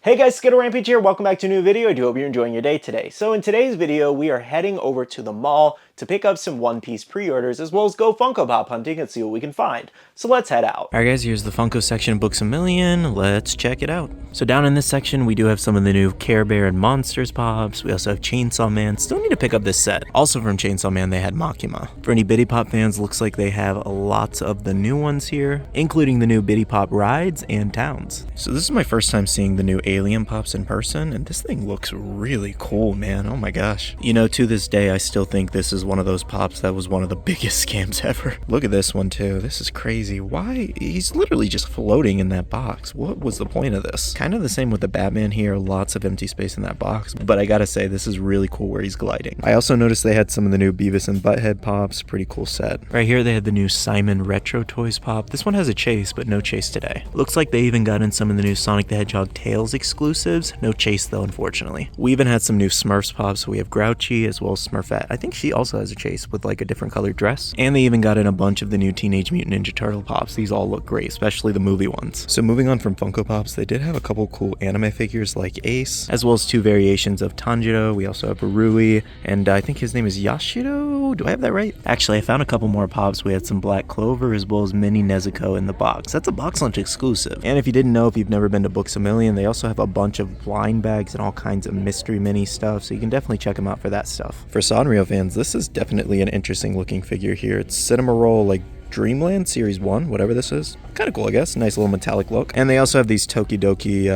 Hey guys, SkittleRampage here. Welcome back to a new video. I do hope you're enjoying your day today. So in today's video, we are heading over to the mall to pick up some One Piece pre-orders as well as go Funko Pop hunting and see what we can find. So let's head out. Alright guys, here's the Funko section of Books A Million. Let's check it out. So down in this section, we do have some of the new Care Bear and Monsters Pops. We also have Chainsaw Man. Still need to pick up this set. Also from Chainsaw Man, they had Makima. For any Biddy Pop fans, looks like they have lots of the new ones here, including the new Biddy Pop rides and towns. So this is my first time seeing the new Alien Pops in person, and this thing looks really cool, man. Oh my gosh. You know, to this day, I still think this is one of those Pops that was one of the biggest scams ever. Look at this one too. This is crazy. Why? He's literally just floating in that box. What was the point of this? Kind of the same with the Batman here. Lots of empty space in that box, but I gotta say, this is really cool where he's gliding. I also noticed they had some of the new Beavis and Butthead Pops. Pretty cool set. Right here, they had the new Simon Retro Toys Pop. This one has a chase, but no chase today. Looks like they even got in some of the new Sonic the Hedgehog Tails exclusives. No chase though, unfortunately. We even had some new Smurfs Pops. So we have Grouchy as well as Smurfette. I think she also has a chase with like a different colored dress. And they even got in a bunch of the new Teenage Mutant Ninja Turtle Pops. These all look great, especially the movie ones. So moving on from Funko Pops, they did have a couple cool anime figures like Ace, as well as two variations of Tanjiro. We also have Rui, and I think his name is Yashiro. Do I have that right? Actually, I found a couple more Pops. We had some Black Clover as well as Mini Nezuko in the box. That's a box lunch exclusive. And if you didn't know, if you've never been to Books A Million, they also have a bunch of blind bags and all kinds of mystery mini stuff, so you can definitely check them out for that stuff. For Sanrio fans, this is definitely an interesting looking figure here. It's Cinema Roll like Dreamland Series 1, whatever this is. Kind of cool, I guess. Nice little metallic look. And they also have these Tokidoki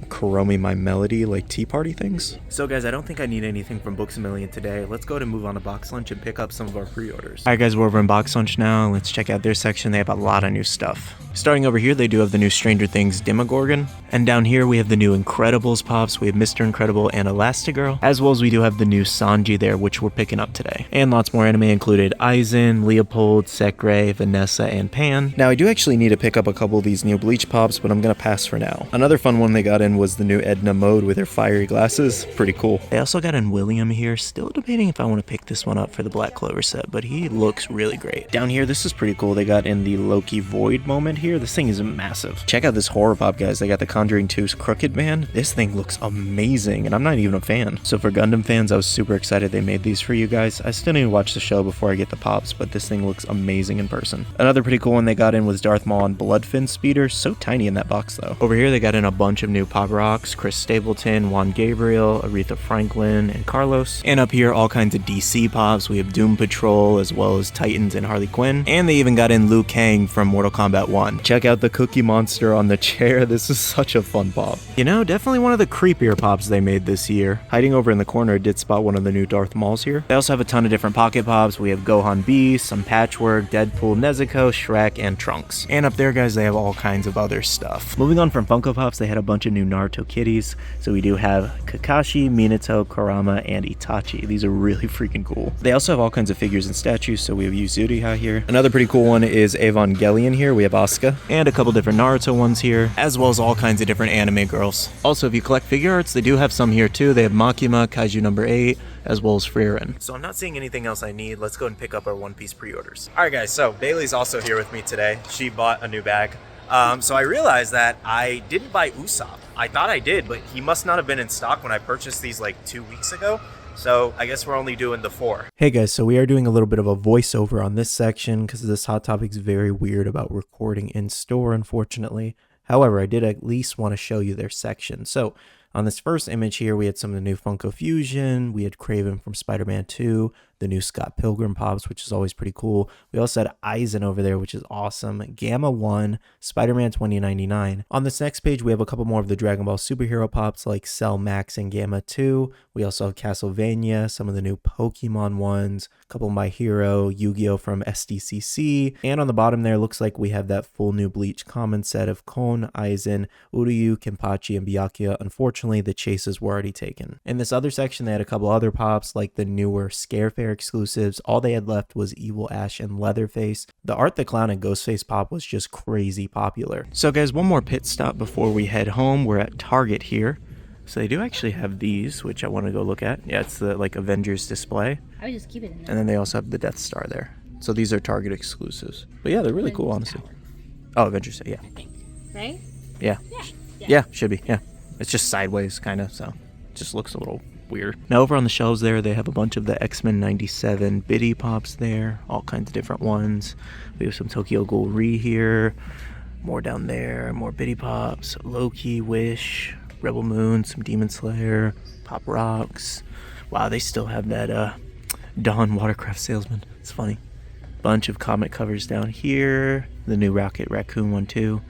Kuromi My Melody like tea party things. So guys, I don't think I need anything from Books A Million today. Let's go ahead and move on to Box Lunch and pick up some of our pre-orders. Alright guys, we're over in Box Lunch now. Let's check out their section. They have a lot of new stuff. Starting over here, they do have the new Stranger Things Demogorgon. And down here, we have the new Incredibles Pops. We have Mr. Incredible and Elastigirl. As well as we do have the new Sanji there, which we're picking up today. And lots more anime included Aizen, Leopold, Sekre, Vanessa, and Pan. Now, I do actually need to pick up a couple of these new Bleach Pops, but I'm gonna pass for now. Another fun one they got in was the new Edna Mode with her fiery glasses. Pretty cool. They also got in William here. Still debating if I want to pick this one up for the Black Clover set, but he looks really great. Down here, this is pretty cool. They got in the Loki Void moment here. This thing is massive. Check out this horror pop, guys. They got the Conjuring 2's Crooked Man. This thing looks amazing, and I'm not even a fan. So for Gundam fans, I was super excited they made these for you guys. I still need to watch the show before I get the pops, but this thing looks amazing in person. Another pretty cool one they got in was Darth Maul and Bloodfin Speeder. So tiny in that box, though. Over here, they got in a bunch of new Pop Rocks, Chris Stapleton, Juan Gabriel, Aretha Franklin, and Carlos. And up here, all kinds of DC Pops. We have Doom Patrol, as well as Titans and Harley Quinn. And they even got in Liu Kang from Mortal Kombat 1. Check out the Cookie Monster on the chair. This is such a fun pop. You know, definitely one of the creepier pops they made this year. Hiding over in the corner, I did spot one of the new Darth Mauls here. They also have a ton of different pocket pops. We have Gohan Beast, some Patchwork, Deadpool, Nezuko, Shrek, and Trunks. And up there, guys, they have all kinds of other stuff. Moving on from Funko Pops, they had a bunch of new Naruto kitties. So we do have Kakashi, Minato, Kurama, and Itachi. These are really freaking cool. They also have all kinds of figures and statues. So we have Yuzuriha here. Another pretty cool one is Evangelion here. We have Asuka. And a couple different Naruto ones here, as well as all kinds of different anime girls. Also, if you collect figure arts, they do have some here too. They have Makima, Kaiju number 8, as well as Frieren. So I'm not seeing anything else I need. Let's go and pick up our One Piece pre-orders. All right, guys, so Bailey's also here with me today. She bought a new bag. So I realized that I didn't buy Usopp. I thought I did, but he must not have been in stock when I purchased these like 2 weeks ago. So I guess we're only doing the 4. Hey guys, so we are doing a little bit of a voiceover on this section because this Hot Topic's very weird about recording in store, unfortunately. However, I did at least want to show you their section. So on this first image here, we had some of the new Funko Fusion. We had Kraven from Spider-Man 2, the new Scott Pilgrim Pops, which is always pretty cool. We also had Aizen over there, which is awesome. Gamma 1, Spider-Man 2099. On this next page, we have a couple more of the Dragon Ball superhero pops like Cell Max and Gamma 2. We also have Castlevania, some of the new Pokemon ones, a couple My Hero, Yu-Gi-Oh! From SDCC. And on the bottom there, looks like we have that full new Bleach common set of Kon, Aizen, Uryu, Kenpachi, and Byakuya. Unfortunately, the chases were already taken. In this other section, they had a couple other pops like the newer Scarefair exclusives. All they had left was Evil Ash and Leatherface. The Art the Clown and Ghostface pop was just crazy popular. So guys, one more pit stop before we head home. We're at Target here. So they do actually have these, which I want to go look at. Yeah, it's the like Avengers display. I would just keep it in there. And then they also have the Death Star there. So these are Target exclusives. But yeah, they're really cool, honestly. Oh, Avengers, yeah. I think. Right? Yeah. Yeah, should be, yeah. It's just sideways, kind of, so it just looks a little weird. Now over on the shelves there, they have a bunch of the X-Men 97 Biddy Pops there, all kinds of different ones. We have some Tokyo Ghoul Re here, more down there, more Biddy Pops, Loki, Wish, Rebel Moon, some Demon Slayer, Pop Rocks. Wow, they still have that Dawn Watercraft Salesman. It's funny. Bunch of comic covers down here, the new Rocket Raccoon one too,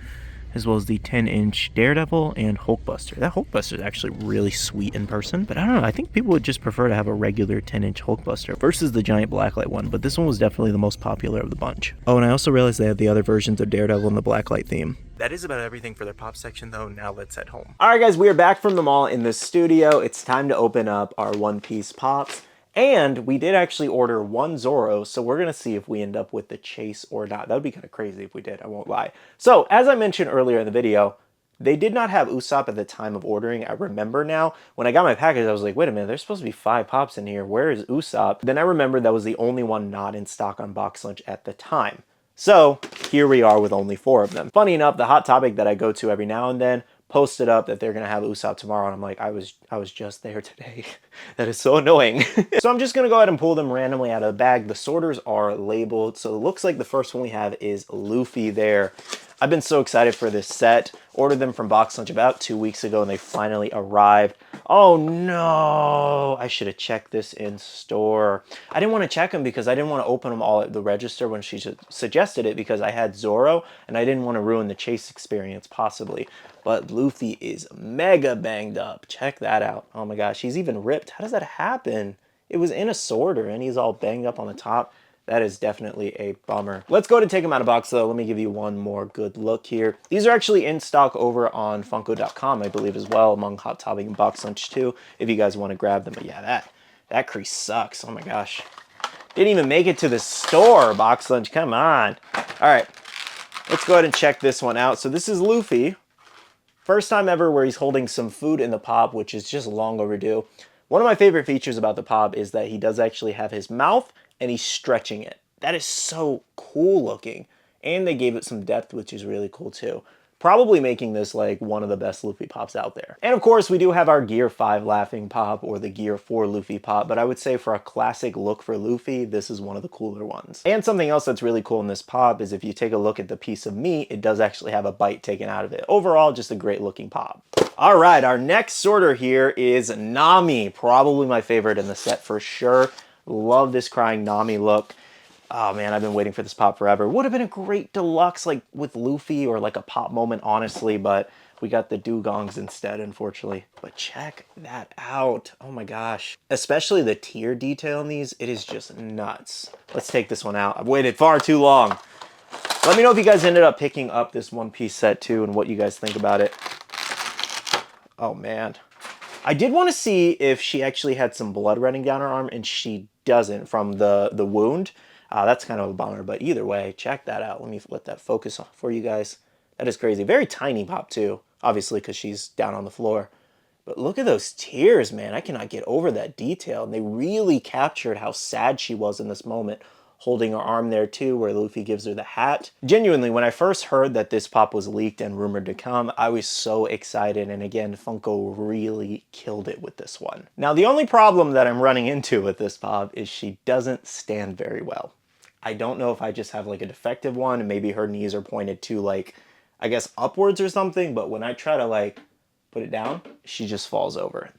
as well as the 10-inch Daredevil and Hulkbuster. That Hulkbuster is actually really sweet in person, but I don't know, I think people would just prefer to have a regular 10-inch Hulkbuster versus the giant blacklight one, but this one was definitely the most popular of the bunch. Oh, and I also realized they have the other versions of Daredevil in the blacklight theme. That is about everything for their pop section though. Now let's head home. All right guys, we are back from the mall in the studio. It's time to open up our One Piece pops. And we did actually order one Zoro, so we're going to see if we end up with the chase or not. That would be kind of crazy if we did, I won't lie. So, as I mentioned earlier in the video, they did not have Usopp at the time of ordering. I remember now. When I got my package, I was like, wait a minute, there's supposed to be 5 pops in here. Where is Usopp? Then I remembered that was the only one not in stock on Box Lunch at the time. So, here we are with only 4 of them. Funny enough, the Hot Topic that I go to every now and then posted up that they're gonna have Usopp tomorrow, and I'm like, I was just there today. That is so annoying. So I'm just gonna go ahead and pull them randomly out of the bag. The sorters are labeled, so it looks like the first one we have is Luffy there. I've been so excited for this set. Ordered them from Box Lunch about 2 weeks ago, and they finally arrived. Oh no, I should have checked this in store. I didn't want to check them because I didn't want to open them all at the register when she suggested it, because I had Zoro and I didn't want to ruin the chase experience possibly. But Luffy is mega banged up. Check that out. Oh my gosh, he's even ripped. How does that happen? It was in a sorter and he's all banged up on the top. That is definitely a bummer. Let's go to take them out of box though. Let me give you one more good look here. These are actually in stock over on Funko.com, I believe, as well, among Hot Topic and Box Lunch too, if you guys want to grab them. But yeah, that crease sucks. Oh my gosh. Didn't even make it to the store, Box Lunch. Come on. All right, let's go ahead and check this one out. So this is Luffy. First time ever where he's holding some food in the pop, which is just long overdue. One of my favorite features about the pop is that he does actually have his mouth and he's stretching it. That is so cool looking. And they gave it some depth, which is really cool too. Probably making this like one of the best Luffy pops out there. And of course, we do have our Gear 5 Laughing Pop or the Gear 4 Luffy Pop, but I would say for a classic look for Luffy, this is one of the cooler ones. And something else that's really cool in this pop is if you take a look at the piece of meat, it does actually have a bite taken out of it. Overall, just a great looking pop. All right, our next sorter here is Nami, probably my favorite in the set for sure. Love this crying Nami look. Oh man, I've been waiting for this pop forever. Would have been a great deluxe like with Luffy or like a pop moment, honestly, but we got the dugongs instead, unfortunately. But check that out. Oh my gosh. Especially the tear detail in these, it is just nuts. Let's take this one out. I've waited far too long. Let me know if you guys ended up picking up this One Piece set too and what you guys think about it. Oh man. I did want to see if she actually had some blood running down her arm, and she doesn't from the wound. That's kind of a bummer, but either way, check that out. Let me let that focus for you guys. That is crazy. Very tiny pop too, obviously because she's down on the floor. But look at those tears, man. I cannot get over that detail. And they really captured how sad she was in this moment, holding her arm there too, where Luffy gives her the hat. Genuinely, when I first heard that this pop was leaked and rumored to come, I was so excited. And again, Funko really killed it with this one. Now, the only problem that I'm running into with this pop is she doesn't stand very well. I don't know if I just have like a defective one and maybe her knees are pointed to like, I guess upwards or something. But when I try to like put it down, she just falls over.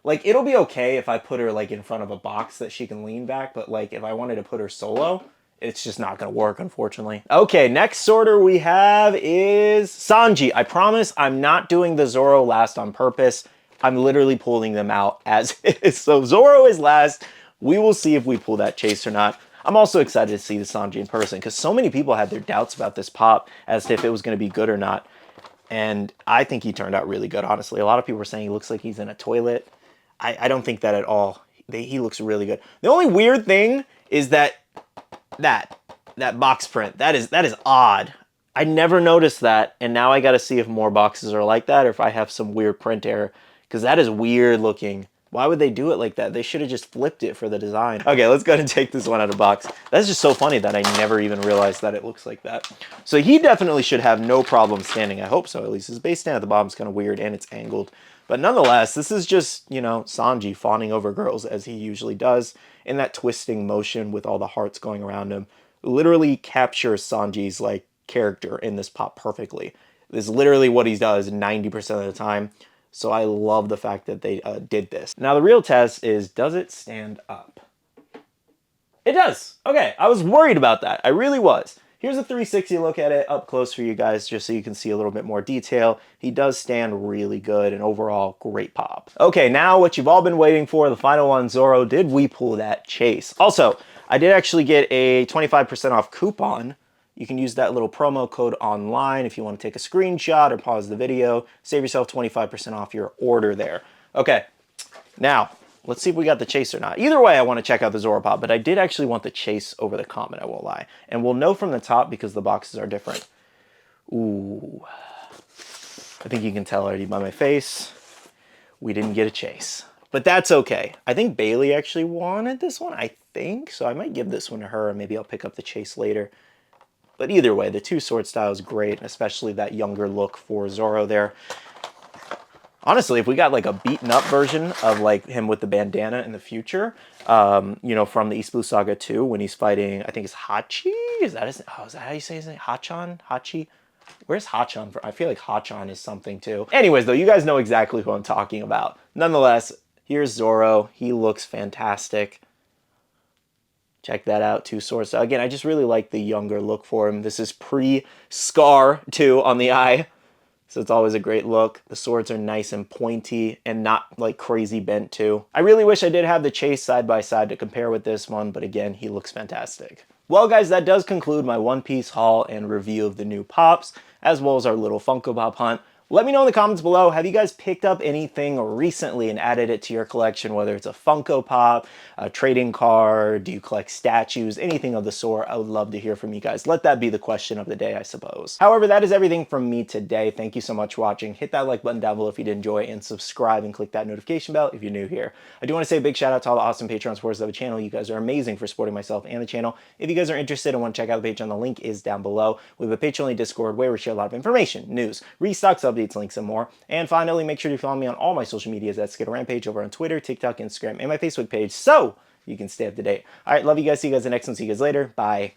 Like, it'll be okay if I put her, like, in front of a box that she can lean back, but, like, if I wanted to put her solo, it's just not gonna work, unfortunately. Okay, next sorter we have is Sanji. I promise I'm not doing the Zoro last on purpose. I'm literally pulling them out as is. So Zoro is last. We will see if we pull that chase or not. I'm also excited to see the Sanji in person, because so many people had their doubts about this pop as to if it was gonna be good or not. And I think he turned out really good, honestly. A lot of people were saying he looks like he's in a toilet. I don't think that at all. He looks really good. The only weird thing is that box print. That is odd. I never noticed that, and now I got to see if more boxes are like that or if I have some weird print error, because that is weird looking. Why would they do it like that? They should have just flipped it for the design. Okay, let's go ahead and take this one out of the box. That's just so funny that I never even realized that it looks like that. So he definitely should have no problem standing. I hope so, at least. His base stand at the bottom is kind of weird and it's angled. But nonetheless, this is just, you know, Sanji fawning over girls as he usually does in that twisting motion with all the hearts going around him. Literally captures Sanji's, like, character in this pop perfectly. This is literally what he does 90% of the time. So I love the fact that they did this. Now the real test is, does it stand up? It does. Okay, I was worried about that. I really was. Here's a 360 look at it up close for you guys, just so you can see a little bit more detail. He does stand really good, and overall, great pop. Okay, now what you've all been waiting for, the final one, Zoro. Did we pull that chase? Also, I did actually get a 25% off coupon. You can use that little promo code online if you want to take a screenshot or pause the video. Save yourself 25% off your order there. Okay, now, let's see if we got the chase or not. Either way, I want to check out the Zoro Pop, but I did actually want the chase over the comment, I won't lie. And we'll know from the top because the boxes are different. Ooh. I think you can tell already by my face. We didn't get a chase. But that's okay. I think Bailey actually wanted this one, I think. So I might give this one to her, and maybe I'll pick up the chase later. But either way, the two sword style is great, especially that younger look for Zoro there. Honestly, if we got like a beaten up version of like him with the bandana in the future, you know, from the East Blue Saga 2 when he's fighting, I think it's Hachi? Is that how you say his name? Hachan? Hachi? Where's Hachan from? I feel like Hachan is something too. Anyways, though, you guys know exactly who I'm talking about. Nonetheless, here's Zoro. He looks fantastic. Check that out, two swords. So again, I just really like the younger look for him. This is pre-scar too on the eye. So it's always a great look. The swords are nice and pointy and not like crazy bent too. I really wish I did have the chase side by side to compare with this one, but again, he looks fantastic. Well guys, that does conclude my One Piece haul and review of the new Pops, as well as our little Funko Pop hunt. Let me know in the comments below, have you guys picked up anything recently and added it to your collection, whether it's a Funko Pop, a trading card, do you collect statues, anything of the sort? I would love to hear from you guys. Let that be the question of the day, I suppose. However, that is everything from me today. Thank you so much for watching. Hit that like button down below if you did enjoy, and subscribe and click that notification bell if you're new here. I do want to say a big shout out to all the awesome Patreon supporters of the channel. You guys are amazing for supporting myself and the channel. If you guys are interested and want to check out the Patreon, the link is down below. We have a Patreon Discord where we share a lot of information, news, restocks, updates, links, and more. And finally, make sure to follow me on all my social medias at SkittleRampage over on Twitter, TikTok, Instagram, and my Facebook page so you can stay up to date. All right, love you guys. See you guys in the next one. See you guys later. Bye.